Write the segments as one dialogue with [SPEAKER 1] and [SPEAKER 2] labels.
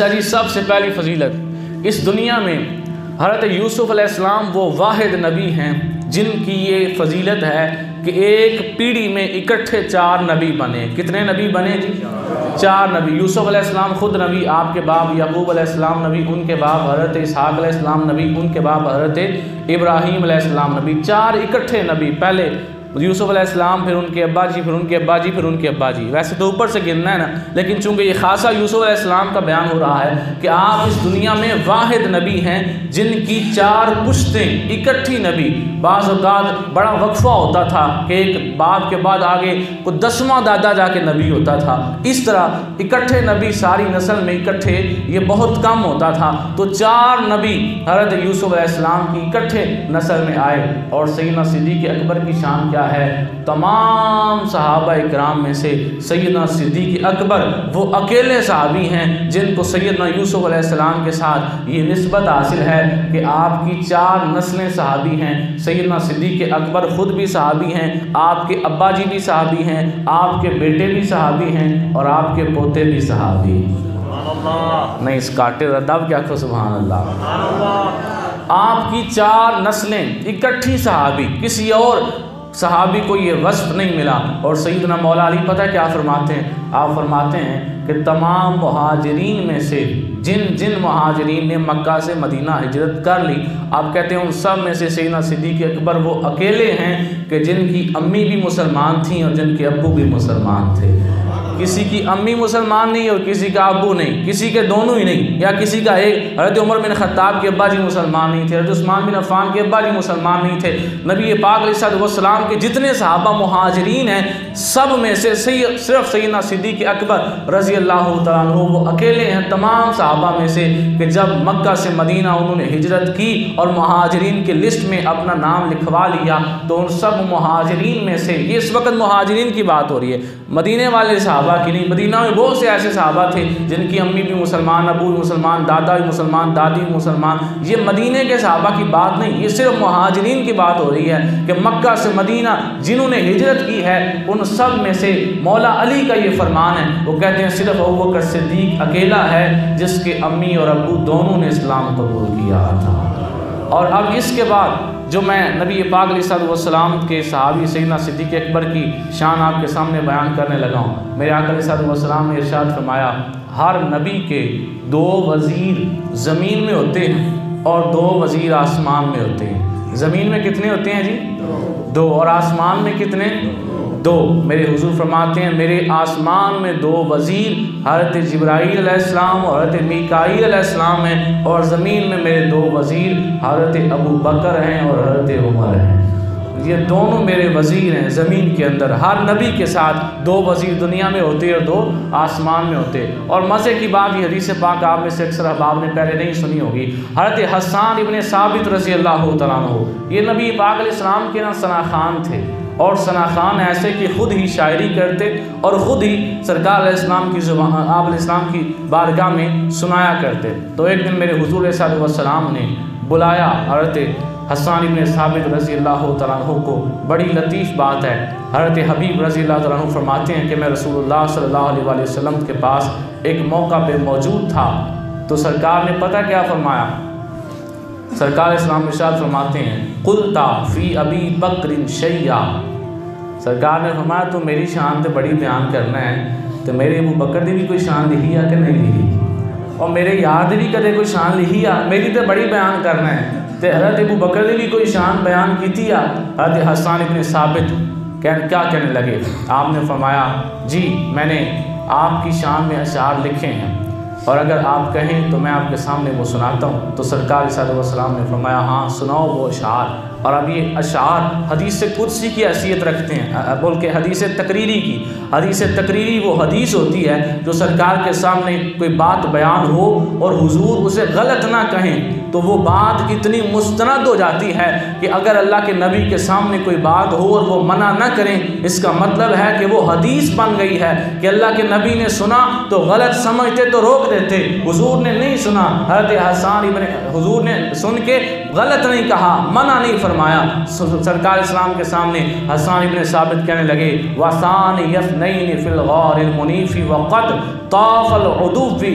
[SPEAKER 1] جی سب سے پہلی فضیلت، اس دنیا میں حضرت یوسف علیہ السلام وہ واحد نبی ہیں جن کی یہ فضیلت ہے کہ ایک پیڑھی میں اکٹھے 4 نبی بنے۔ کتنے نبی بنے جی؟ 4 نبی۔ یوسف علیہ السلام خود نبی، آپ کے باپ یعقوب علیہ السلام نبی، ان کے باپ حضرت اسحاق علیہ السلام نبی، ان کے باپ حضرت ابراہیم علیہ السلام نبی، 4 اکٹھے نبی۔ پہلے یوسف علیہ السلام، پھر ان کے ابا جی، پھر ان کے ابا جی، پھر ان کے ابا جی۔ ویسے تو اوپر سے گننا ہے نا، لیکن چونکہ یہ خاصہ یوسف علیہ السلام کا بیان ہو رہا ہے کہ آپ اس دنیا میں واحد نبی ہیں جن کی 4 پشتیں اکٹھی نبی۔ بعض اوقات بڑا وقفہ ہوتا تھا کہ ایک باپ کے بعد آگے کوئی 10واں دادا جا کے نبی ہوتا تھا۔ اس طرح اکٹھے نبی ساری نسل میں اکٹھے یہ بہت کم ہوتا تھا، تو 4 نبی حضرت یوسف علیہ السلام کی اکٹھے نسل میں آئے۔ اور سیدنا صدیق اکبر کی شان کیا ہے؟ تمام صحابہ اکرام میں سے سیدنا صدیق اکبر وہ اکیلے صحابی ہیں جن کو سیدنا یوسف علیہ السلام کے ساتھ یہ نسبت حاصل ہے کہ آپ کی 4 نسلیں صحابی ہیں۔ سیدنا صدیق اکبر خود بھی صحابی ہیں، آپ کے ابا جی بھی صحابی ہیں، آپ کے بیٹے بھی صحابی ہیں، اور آپ کے پوتے بھی صحابی ہیں۔ نہیں اس کاٹے دب کیا کہ سبحان اللہ۔ آپ کی 4 نسلیں اکٹھی صحابی، کسی اور صحابی کو یہ وصف نہیں ملا۔ اور سیدنا مولا علی پتہ کیا فرماتے ہیں؟ آپ فرماتے ہیں کہ تمام مہاجرین میں سے جن مہاجرین نے مکہ سے مدینہ ہجرت کر لی، آپ کہتے ہیں ان سب میں سے سیدنا صدیق اکبر وہ اکیلے ہیں کہ جن کی امی بھی مسلمان تھیں اور جن کے ابو بھی مسلمان تھے۔ کسی کی امی مسلمان نہیں اور کسی کا ابو نہیں، کسی کے دونوں ہی نہیں، یا کسی کا ایک۔ حضرت عمر بن خطاب کے ابا جی مسلمان نہیں تھے، حضرت عثمان بن عفان کے ابا جی مسلمان نہیں تھے۔ نبی پاک علیہ السلام کے جتنے صحابہ مہاجرین ہیں سب میں سے صرف سیدنا صدیق اکبر رضی اللہ تعالیٰ عنہ وہ اکیلے ہیں تمام صحابہ میں سے کہ جب مکہ سے مدینہ انہوں نے ہجرت کی اور مہاجرین کے لسٹ میں اپنا نام لکھوا لیا، تو ان سب مہاجرین میں سے، یہ اس وقت مہاجرین کی بات ہو رہی ہے، مدینے والے صحابہ کی نہیں۔ مدینہ میں بہت سے ایسے صحابہ تھے جن کی امی بھی مسلمان، ابو بھی مسلمان، دادا بھی مسلمان، دادی بھی مسلمان۔ یہ مدینے کے صحابہ کی بات نہیں، یہ صرف مہاجرین کی بات ہو رہی ہے کہ مکہ سے مدینہ جنہوں نے ہجرت کی ہے ان سب میں سے مولا علی کا یہ فرمان ہے، وہ کہتے ہیں صرف ابوبکر صدیق اکیلا ہے جس کے امی اور ابو دونوں نے اسلام قبول کیا تھا۔ اور اب اس کے بعد جو میں نبی پاک علیہ السلام کے صحابی سیدنا صدیق اکبر کی شان آپ کے سامنے بیان کرنے لگا ہوں، میرے آقا علیہ السلام نے ارشاد فرمایا ہر نبی کے 2 وزیر زمین میں ہوتے ہیں اور 2 وزیر آسمان میں ہوتے ہیں۔ زمین میں کتنے ہوتے ہیں جی؟ 2۔ اور آسمان میں کتنے؟ 2۔ میرے حضور فرماتے ہیں میرے آسمان میں 2 وزیر حضرت جبرائیل علیہ السلام اور حضرت میکائیل علیہ السلام ہیں، اور زمین میں میرے 2 وزیر حضرت ابو بکر ہیں اور حضرت عمر ہیں۔ یہ دونوں میرے وزیر ہیں زمین کے اندر۔ ہر نبی کے ساتھ 2 وزیر دنیا میں ہوتے اور 2 آسمان میں ہوتے۔ اور مزے کی بات یہ حدیث پاک آپ میں سے اکثر احباب نے پہلے نہیں سنی ہوگی، حضرت حسان ابن ثابت رضی اللہ تعالیٰ عنہ، یہ نبی پاک علیہ السلام کے نا ثنا خان تھے، اور ثنا خان ایسے کہ خود ہی شاعری کرتے اور خود ہی سرکار علیہ السلام کی زبان آپ علیہ السلام کی بارگاہ میں سنایا کرتے۔ تو ایک دن میرے حضور علیہ السلام نے بلایا حضرت حسان ابن ثابت رضی اللہ تعالیٰ عنہ کو۔ بڑی لطیف بات ہے، حضرت حبیب رضی اللہ تعالیٰ عنہ فرماتے ہیں کہ میں رسول اللہ صلی اللہ علیہ وآلہ وسلم کے پاس ایک موقع پہ موجود تھا، تو سرکار نے پتہ کیا فرمایا؟ سرکار اسلام ارشاد فرماتے ہیں قلتا فی ابی بکر شیئا، سرکار نے فرمایا تو میری شان تے بڑی بیان کرنا ہے، تو میرے ابو بکر دی بھی کوئی شان لکھی ہے کہ نہیں لکھی، اور میرے یار دی بھی کدے کوئی شان لکھی ہے، میری تے بڑی بیان کرنا ہے، تے حضرت ابو بکر دی بھی کوئی شان بیان کی تھی۔ حضرت حسان ابن ثابت کیا کہنے لگے؟ آپ نے فرمایا جی میں نے آپ کی شان میں اشعار لکھے ہیں، اور اگر آپ کہیں تو میں آپ کے سامنے وہ سناتا ہوں۔ تو سرکار صلی اللہ علیہ وسلم نے فرمایا ہاں سناؤ وہ اشعار۔ اور اب یہ اشعار حدیث قدسی کی حیثیت رکھتے ہیں، بلکہ حدیث تقریری کی۔ حدیث تقریری وہ حدیث ہوتی ہے جو سرکار کے سامنے کوئی بات بیان ہو اور حضور اسے غلط نہ کہیں تو وہ بات اتنی مستند ہو جاتی ہے کہ اگر اللہ کے نبی کے سامنے کوئی بات ہو اور وہ منع نہ کریں، اس کا مطلب ہے کہ وہ حدیث بن گئی ہے کہ اللہ کے نبی نے سنا تو غلط سمجھتے تو روک دیتے، حضور نے نہیں سنا، حضرت حسان ابن حضور نے سن کے غلط نہیں کہا، منع نہیں فرمایا۔ سرکار اسلام کے سامنے حسان ابن ثابت کہنے لگے وَثَانِ يَثْنَيْنِ فِي الْغَارِ الْمُنِيفِ وَقَدْ طَافَ الْعُدُوِّ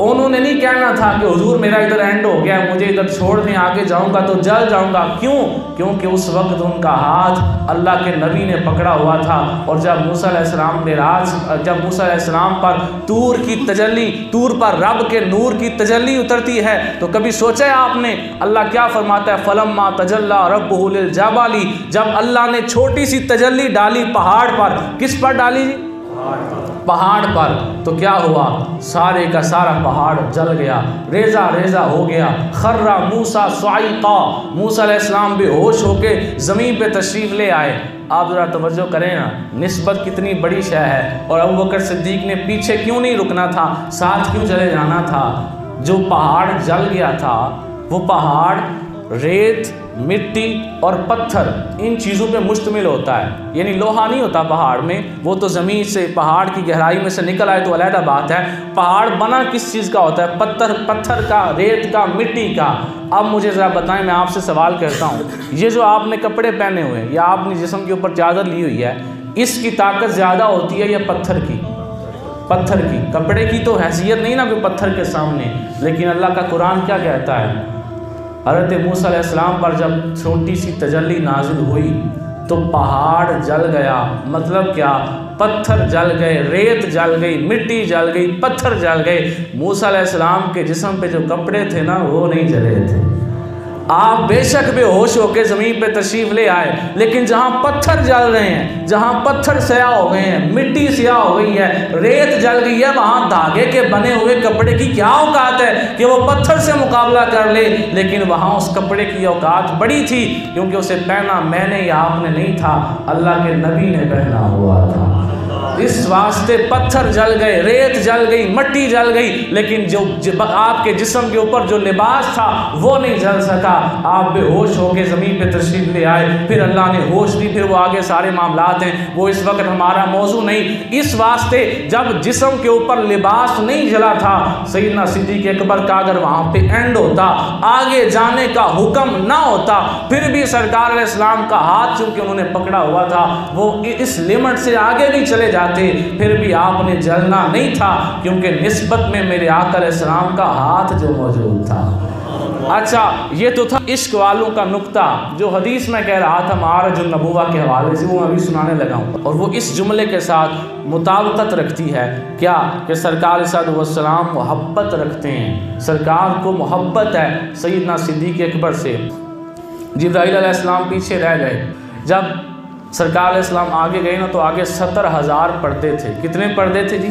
[SPEAKER 1] انہوں نے نہیں کہنا تھا کہ حضور میرا ادھر اینڈ ہو گیا، مجھے ادھر چھوڑ دیں، آگے جاؤں گا تو جل جاؤں گا۔ کیوں؟ کیونکہ اس وقت ان کا ہاتھ اللہ کے نبی نے پکڑا ہوا تھا، اور جب موسیٰ علیہ السلام پر طور پر رب کے نور کی تجلی اترتی ہے تو کبھی سوچا ہے آپ نے اللہ کیا فرماتا ہے؟ فَلَمَّا تَجَلَّى رَبُّهُ لِلْجَبَلِ، جب اللہ نے چھوٹی سی تجلی ڈالی پہاڑ پر، کس پر ڈالی جی؟ پہاڑ پر، تو کیا ہوا؟ سارے کا سارا پہاڑ جل گیا، ریزہ ریزہ ہو گیا۔ خَرَّ مُوسَىٰ صَعِقًا، موسیٰ علیہ السلام بے ہوش ہو کے زمین پہ تشریف لے آئے۔ آپ ذرا توجہ کریں نا، نسبت کتنی بڑی شے ہے، اور ابوبکر صدیق نے پیچھے کیوں نہیں رکنا تھا، ساتھ کیوں چلے جانا تھا؟ جو پہاڑ جل گیا تھا وہ پہاڑ ریت، مٹی اور پتھر ان چیزوں پہ مشتمل ہوتا ہے، یعنی لوہا نہیں ہوتا پہاڑ میں، وہ تو زمین سے پہاڑ کی گہرائی میں سے نکل آئے تو علیحدہ بات ہے۔ پہاڑ بنا کس چیز کا ہوتا ہے؟ پتھر کا، ریت کا، مٹی کا۔ اب مجھے ذرا بتائیں، میں آپ سے سوال کرتا ہوں، یہ جو آپ نے کپڑے پہنے ہوئے ہیں یا آپ نے جسم کے اوپر چادر لی ہوئی ہے، اس کی طاقت زیادہ ہوتی ہے یا پتھر کی؟ پتھر کی۔ کپڑے کی تو حیثیت نہیں نا کوئی پتھر کے سامنے، لیکن اللہ کا قرآن کیا کہتا ہے؟ حضرت موسیٰ علیہ السلام پر جب چھوٹی سی تجلی نازل ہوئی تو پہاڑ جل گیا۔ مطلب کیا؟ پتھر جل گئے، ریت جل گئی، مٹی جل گئی، پتھر جل گئے۔ موسیٰ علیہ السلام کے جسم پہ جو کپڑے تھے نا وہ نہیں جلے تھے۔ آپ بے شک بے ہوش ہو کے زمین پہ تشریف لے آئے، لیکن جہاں پتھر جل رہے ہیں، جہاں پتھر سیاہ ہو گئے ہیں، مٹی سیاہ ہو گئی ہے، ریت جل گئی ہے، وہاں دھاگے کے بنے ہوئے کپڑے کی کیا اوقات ہے کہ وہ پتھر سے مقابلہ کر لے؟ لیکن وہاں اس کپڑے کی اوقات بڑی تھی، کیونکہ اسے پہنا میں نے یا آپ نے نہیں تھا، اللہ کے نبی نے پہنا ہوا تھا۔ اس واسطے پتھر جل گئے، ریت جل گئی، مٹی جل گئی، لیکن جو آپ کے جسم کے اوپر جو لباس تھا وہ نہیں جل سکا۔ آپ بے ہوش ہو کے زمین پہ تشریف لے آئے، پھر اللہ نے ہوش دی، پھر وہ آگے سارے معاملات ہیں، وہ اس وقت ہمارا موضوع نہیں۔ اس واسطے جب جسم کے اوپر لباس نہیں جلا تھا، سیدنا صدیق اکبر کا اگر وہاں پہ اینڈ ہوتا، آگے جانے کا حکم نہ ہوتا، پھر بھی سرکار علیہ السلام کا ہاتھ چونکہ انہوں نے پکڑا ہوا تھا، وہ اس لمٹ سے آگے بھی چلے جاتے، پھر بھی آپ نے جلنا نہیں تھا، کیونکہ نسبت میں میرے آقا علیہ السلام کا ہاتھ جو موجود تھا۔ اچھا، یہ تو تھا عشق والوں کا نکتہ جو حدیث میں کہہ رہا تھا معارج النبوہ کے حوالے سے، وہ میں ابھی سنانے لگا ہوں، اور وہ اس جملے کے ساتھ مطابقت رکھتی ہے کیا کہ سرکار علیہ السلام محبت رکھتے ہیں، سرکار کو محبت ہے سیدنا صدیق اکبر سے۔ جبرائیل علیہ السلام پیچھے رہ گئے، جب سرکار علیہ السلام آگے گئے نا تو آگے 70,000 پردے تھے۔ کتنے پردے تھے جی؟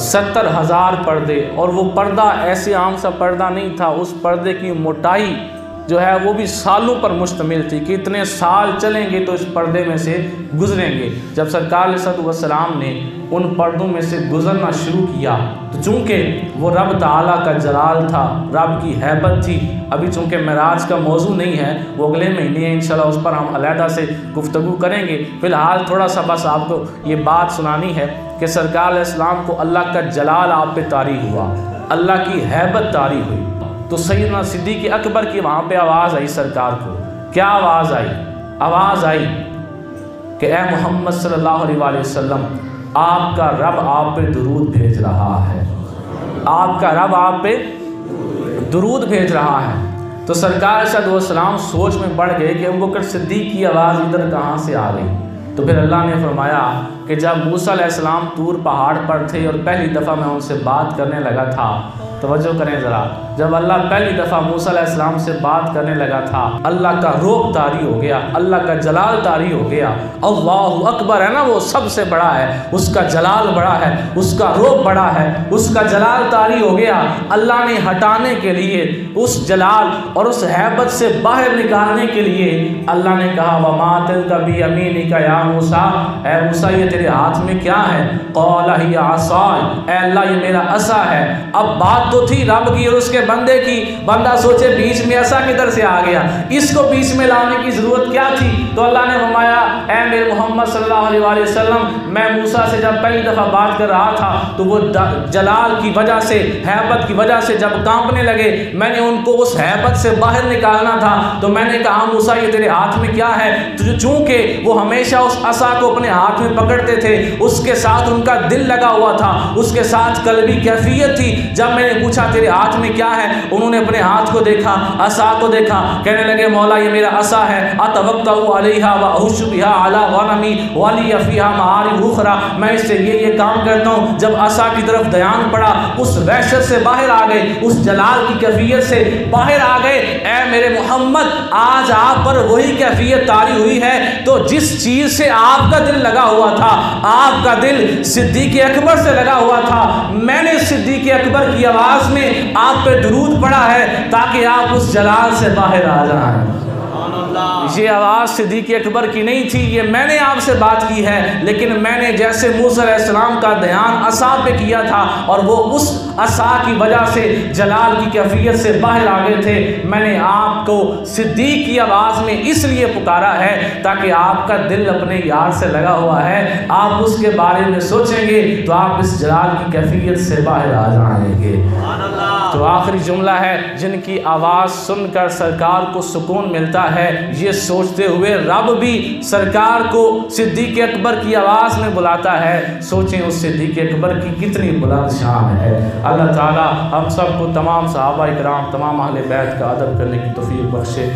[SPEAKER 1] 70,000 پردے، اور وہ پردہ ایسے عام سا پردہ نہیں تھا، اس پردے کی موٹائی جو ہے وہ بھی سالوں پر مشتمل تھی کہ اتنے سال چلیں گے تو اس پردے میں سے گزریں گے۔ جب سرکار علیہ السلام نے ان پردوں میں سے گزرنا شروع کیا تو چونکہ وہ رب تعالیٰ کا جلال تھا، رب کی ہیبت تھی، ابھی چونکہ معراج کا موضوع نہیں ہے، وہ اگلے مہینے ہیں انشاءاللہ، اس پر ہم علیحدہ سے گفتگو کریں گے۔ فی الحال تھوڑا سا بس آپ کو یہ بات سنانی ہے کہ سرکار علیہ السلام کو اللہ کا جلال آپ پہ طاری ہوا، اللہ کی ہیبت طاری ہوئی، تو سیدنا صدیق اکبر کی وہاں پہ آواز آئی سرکار کو۔ کیا آواز آئی؟ آواز آئی کہ اے محمد صلی اللہ علیہ وسلم، آپ کا رب آپ پہ درود بھیج رہا ہے، آپ کا رب آپ پہ درود بھیج رہا ہے۔ تو سرکار صلی اللہ علیہ وسلم سوچ میں پڑ گئے کہ ابوبکر صدیق کی آواز ادھر کہاں سے آ گئی۔ تو پھر اللہ نے فرمایا کہ جب موسیٰ علیہ السلام طور پہاڑ پر تھے اور پہلی دفعہ میں ان سے بات کرنے لگا تھا، توجہ کریں ذرا، جب اللہ پہلی دفعہ موسیٰ علیہ السلام سے بات کرنے لگا تھا، اللہ کا روب طاری ہو گیا، اللہ کا جلال طاری ہو گیا۔ اللہ اکبر ہے نا، وہ سب سے بڑا ہے، اس کا جلال بڑا ہے، اس کا روب بڑا ہے، اس کا جلال طاری ہو گیا۔ اللہ نے ہٹانے کے لیے اس جلال اور اس ہیبت سے باہر نکالنے کے لیے اللہ نے کہا وَمَا تِلْكَ بِيَمِينِكَ يَا موسیٰ، اے موسیٰ یہ تیرے ہاتھ میں کیا ہے؟ قَالَ هِيَ عَصَايَ، اے اللہ یہ میرا عصا ہے۔ اب بات تو تھی رب کی اور اس کے بندے کی، بندہ سوچے بیچ میں عصا کدھر سے آ گیا، اس کو بیچ میں لانے کی ضرورت کیا تھی؟ تو اللہ نے فرمایا اے میرے محمد صلی اللہ علیہ وسلم میں موسیٰ سے جب پہلی دفعہ بات کر رہا تھا تو وہ جلال کی وجہ سے ہیبت کی وجہ سے جب کانپنے لگے میں نے ان کو اس ہیبت سے باہر نکالنا تھا تو میں نے کہا موسیٰ یہ تیرے ہاتھ میں کیا ہے؟ تو چونکہ وہ ہمیشہ اس عصا کو اپنے ہاتھ میں پکڑتے تھے اس کے ساتھ ان کا دل لگا ہوا تھا اس کے ساتھ قلبی کیفیت تھی. جب میں نے پوچھا تیرے ہاتھ میں کیا ہے انہوں نے اپنے ہاتھ کو دیکھا عصا کو دیکھا کہنے لگے مولا یہ میرا عصا ہے اتوکل علیہا واحش بہا علی غنمی ولی فیہا معارب اخری میں اس سے یہ کام کرتا ہوں. جب عصا کی طرف دھیان پڑا اس وحشت سے باہر آ گئے اس جلال کی کیفیت سے باہر آ گئے. اے میرے محمد آج آپ پر وہی کیفیت طاری ہوئی ہے تو جس چیز سے آپ کا دل لگا ہوا تھا آپ کا دل صدیق اکبر سے لگا ہوا تھا میں نے صدیق اکبر کی آواز میں آپ پہ درود پڑھا ہے تاکہ آپ اس جلال سے باہر آ جائیں. یہ آواز صدیق اکبر کی نہیں تھی یہ میں نے آپ سے بات کی ہے لیکن میں نے جیسے موسیٰ علیہ السلام کا دھیان عصا پہ کیا تھا اور وہ اس عصا کی وجہ سے جلال کی کیفیت سے باہر آ گئے تھے میں نے آپ کو صدیق کی آواز میں اس لیے پکارا ہے تاکہ آپ کا دل اپنے یار سے لگا ہوا ہے آپ اس کے بارے میں سوچیں گے تو آپ اس جلال کی کیفیت سے باہر آ جائیں گے. تو آخری جملہ ہے جن کی آواز سن کر سرکار کو سکون ملتا ہے یہ سوچتے ہوئے رب بھی سرکار کو صدیق اکبر کی آواز میں بلاتا ہے. سوچیں اس صدیق اکبر کی کتنی بلند شان ہے. اللہ تعالی ہم سب کو تمام صحابہ کرام تمام اہل بیت کا ادب کرنے کی توفیق بخشے.